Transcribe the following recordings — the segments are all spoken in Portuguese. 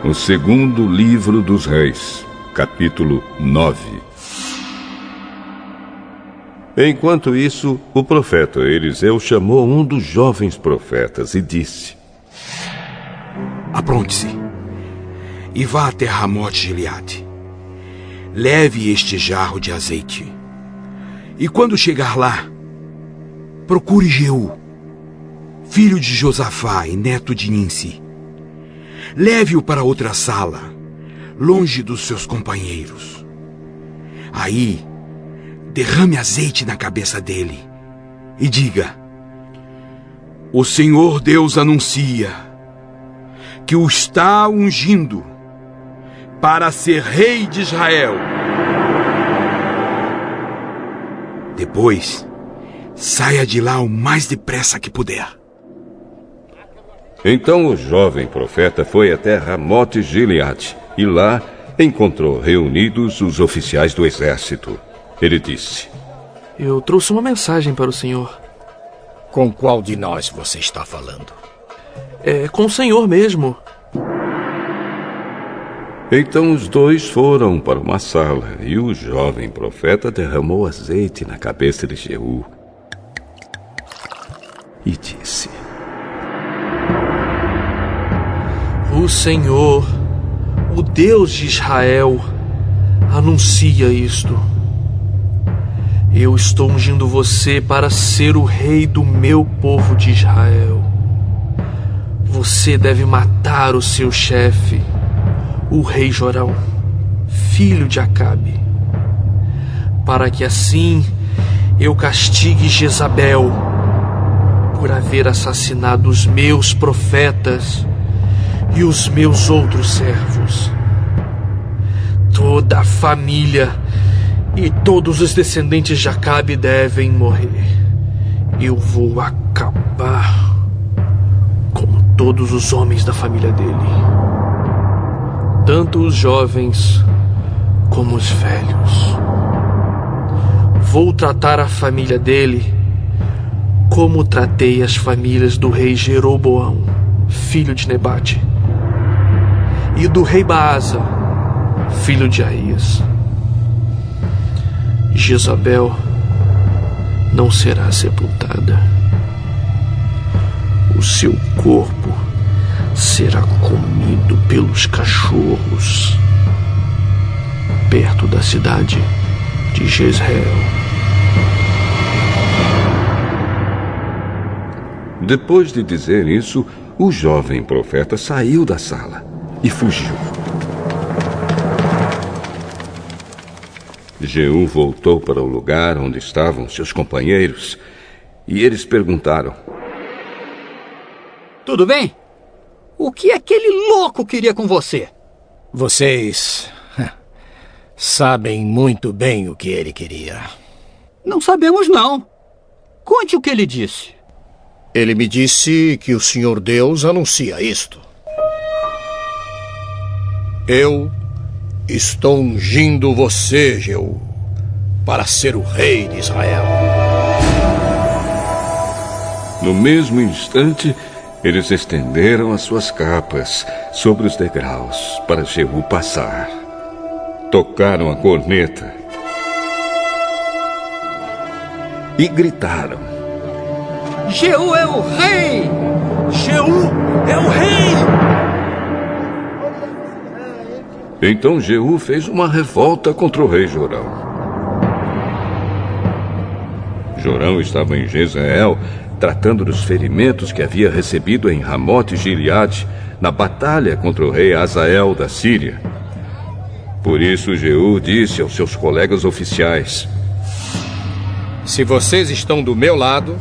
O segundo livro dos Reis, capítulo 9. Enquanto isso, o profeta Eliseu chamou um dos jovens profetas e disse: Apronte-se e vá até Ramote Gileade. Leve este jarro de azeite. E quando chegar lá, procure Jeú, filho de Josafá e neto de Ninsi. Leve-o para outra sala, longe dos seus companheiros. Aí, derrame azeite na cabeça dele e diga: O Senhor Deus anuncia que o está ungindo para ser rei de Israel. Depois, saia de lá o mais depressa que puder. Então o jovem profeta foi até Ramote Gileade e lá encontrou reunidos os oficiais do exército. Ele disse: Eu trouxe uma mensagem para o senhor. Com qual de nós você está falando? É com o senhor mesmo. Então os dois foram para uma sala e o jovem profeta derramou azeite na cabeça de Jeú e disse: O Senhor, o Deus de Israel, anuncia isto. Eu estou ungindo você para ser o rei do meu povo de Israel. Você deve matar o seu chefe, o rei Jorão, filho de Acabe, para que assim eu castigue Jezabel por haver assassinado os meus profetas e os meus outros servos. Toda a família e todos os descendentes de Acabe devem morrer. Eu vou acabar com todos os homens da família dele, tanto os jovens como os velhos. Vou tratar a família dele como tratei as famílias do rei Jeroboão, filho de Nebate, e do rei Baasa, filho de Aías. Jezabel não será sepultada. O seu corpo será comido pelos cachorros perto da cidade de Jezreel. Depois de dizer isso, o jovem profeta saiu da sala e fugiu. Jeú voltou para o lugar onde estavam seus companheiros e eles perguntaram: Tudo bem? O que aquele louco queria com você? Vocês sabem muito bem o que ele queria. Não sabemos, não. Conte o que ele disse. Ele me disse que o Senhor Deus anuncia isto. Eu estou ungindo você, Jeú, para ser o rei de Israel. No mesmo instante, eles estenderam as suas capas sobre os degraus para Jeú passar. Tocaram a corneta e gritaram: Jeú é o rei! Jeú é o rei! Então Jeú fez uma revolta contra o rei Jorão. Jorão estava em Jezreel, tratando dos ferimentos que havia recebido em Ramote Gileade, na batalha contra o rei Hazael da Síria. Por isso Jeú disse aos seus colegas oficiais: Se vocês estão do meu lado,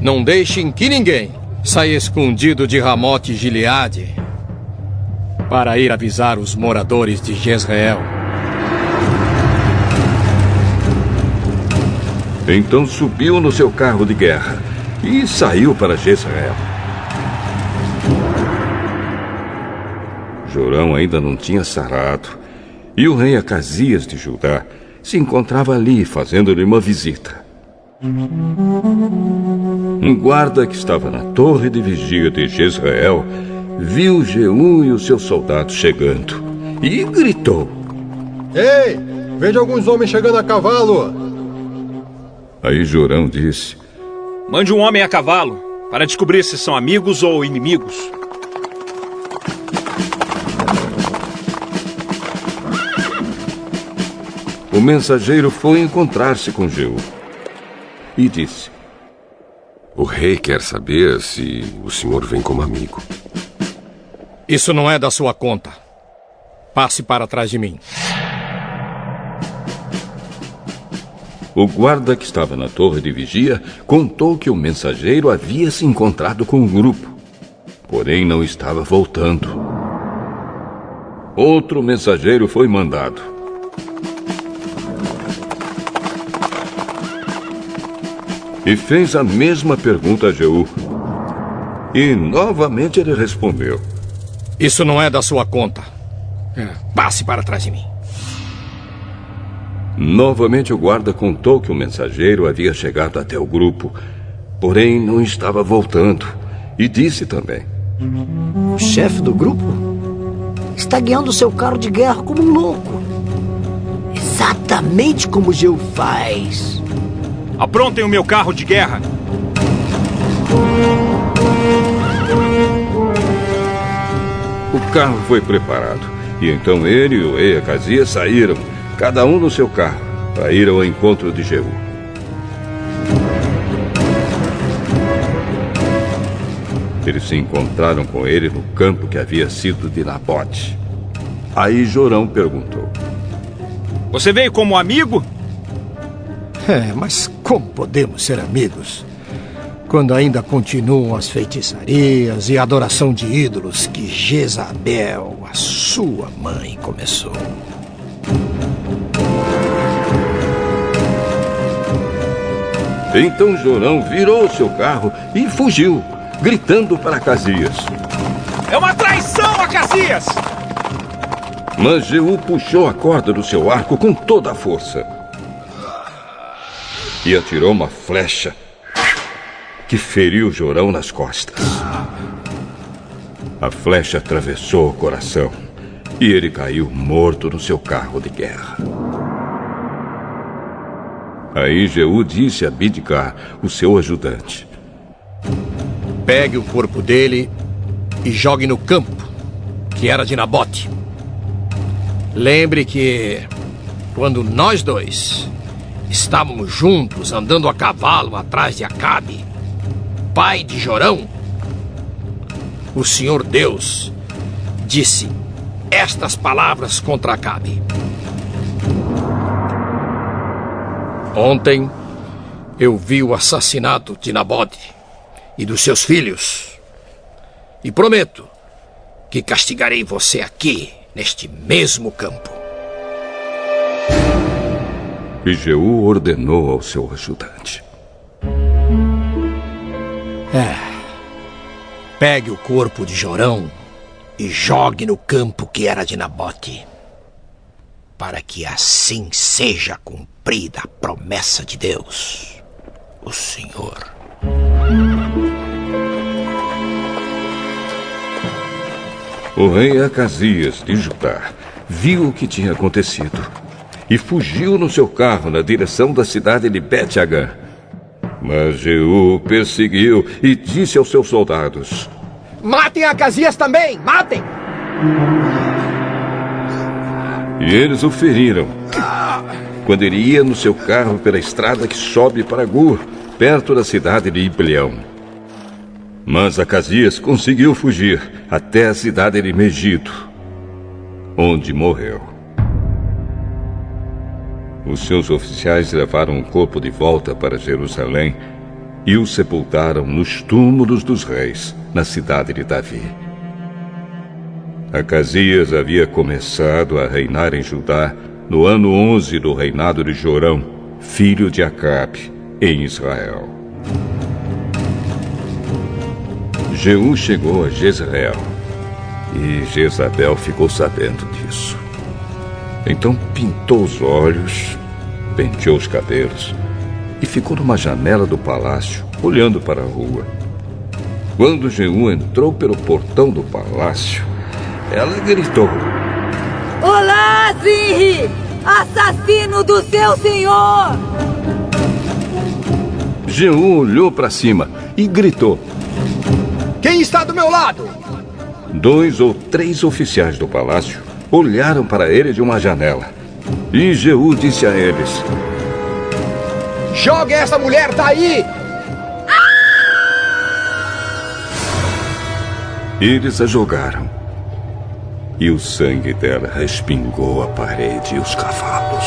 não deixem que ninguém saia escondido de Ramote Gileade para ir avisar os moradores de Jezreel. Então subiu no seu carro de guerra e saiu para Jezreel. Jorão ainda não tinha sarado, e o rei Acasias de Judá se encontrava ali fazendo-lhe uma visita. Um guarda que estava na torre de vigia de Jezreel viu Jeú e os seus soldados chegando e gritou: Ei, vejo alguns homens chegando a cavalo. Aí Jorão disse: Mande um homem a cavalo para descobrir se são amigos ou inimigos. O mensageiro foi encontrar-se com Jeú e disse: O rei quer saber se o senhor vem como amigo. Isso não é da sua conta. Passe para trás de mim. O guarda que estava na torre de vigia contou que o mensageiro havia se encontrado com o grupo, porém não estava voltando. Outro mensageiro foi mandado. E fez a mesma pergunta a Jeú. E novamente ele respondeu: Isso não é da sua conta. Passe para trás de mim. Novamente o guarda contou que o mensageiro havia chegado até o grupo, porém não estava voltando. E disse também: O chefe do grupo está guiando seu carro de guerra como um louco. Exatamente como Jeú faz. Aprontem o meu carro de guerra. O carro foi preparado, e então ele e o rei Acasias saíram, cada um no seu carro, para ir ao encontro de Jeú. Eles se encontraram com ele no campo que havia sido de Nabote. Aí Jorão perguntou: Você veio como amigo? Mas como podemos ser amigos quando ainda continuam as feitiçarias e a adoração de ídolos que Jezabel, a sua mãe, começou? Então Jorão virou seu carro e fugiu, gritando para Acasias: É uma traição, Acasias! Mas Jeú puxou a corda do seu arco com toda a força e atirou uma flecha que feriu Jorão nas costas. A flecha atravessou o coração e ele caiu morto no seu carro de guerra. Aí Jeú disse a Bidkar, o seu ajudante: Pegue o corpo dele e jogue no campo, que era de Nabote. Lembre que, quando nós dois estávamos juntos andando a cavalo atrás de Acabe, pai de Jorão, o Senhor Deus disse estas palavras contra Acabe: Ontem eu vi o assassinato de Nabote e dos seus filhos, e prometo que castigarei você aqui, neste mesmo campo. E Jeú ordenou ao seu ajudante: Pegue o corpo de Jorão e jogue no campo que era de Nabote, para que assim seja cumprida a promessa de Deus, o Senhor. O rei Acasias de Judá viu o que tinha acontecido e fugiu no seu carro na direção da cidade de Bet-Agã. Mas Jeú o perseguiu e disse aos seus soldados: Matem Acasias também! Matem! E eles o feriram quando ele ia no seu carro pela estrada que sobe para Gur, perto da cidade de Ibleão. Mas Acasias conseguiu fugir até a cidade de Megido, onde morreu. Os seus oficiais levaram o corpo de volta para Jerusalém e o sepultaram nos túmulos dos reis, na cidade de Davi. Acasias havia começado a reinar em Judá no ano 11 do reinado de Jorão, filho de Acabe, em Israel. Jeú chegou a Jezreel e Jezabel ficou sabendo disso. Então pintou os olhos, penteou os cabelos e ficou numa janela do palácio, olhando para a rua. Quando Jeú entrou pelo portão do palácio, ela gritou: Olá, Zinri! Assassino do seu senhor! Jeú olhou para cima e gritou: Quem está do meu lado? 2 ou 3 oficiais do palácio olharam para ele de uma janela. E Jeú disse a eles: Jogue essa mulher daí! Eles a jogaram. E o sangue dela respingou a parede e os cavalos.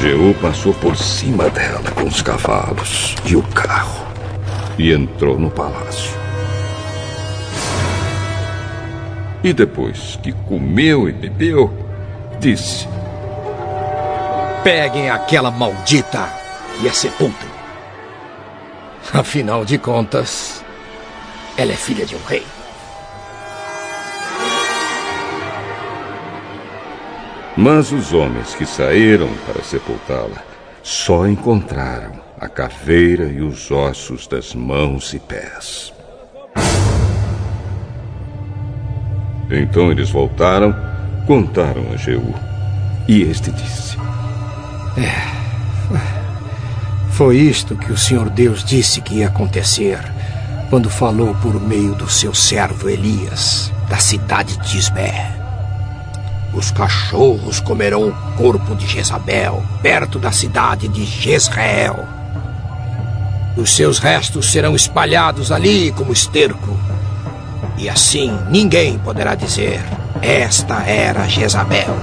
Jeú passou por cima dela com os cavalos e o carro e entrou no palácio. E depois que comeu e bebeu, disse: Peguem aquela maldita e a sepultem. Afinal de contas, ela é filha de um rei. Mas os homens que saíram para sepultá-la só encontraram a caveira e os ossos das mãos e pés. Então eles voltaram, contaram a Jeú. E este disse: Foi isto que o Senhor Deus disse que ia acontecer quando falou por meio do seu servo Elias, da cidade de Isbé. Os cachorros comerão o corpo de Jezabel, perto da cidade de Jezreel. Os seus restos serão espalhados ali como esterco. E assim ninguém poderá dizer: esta era Jezabel.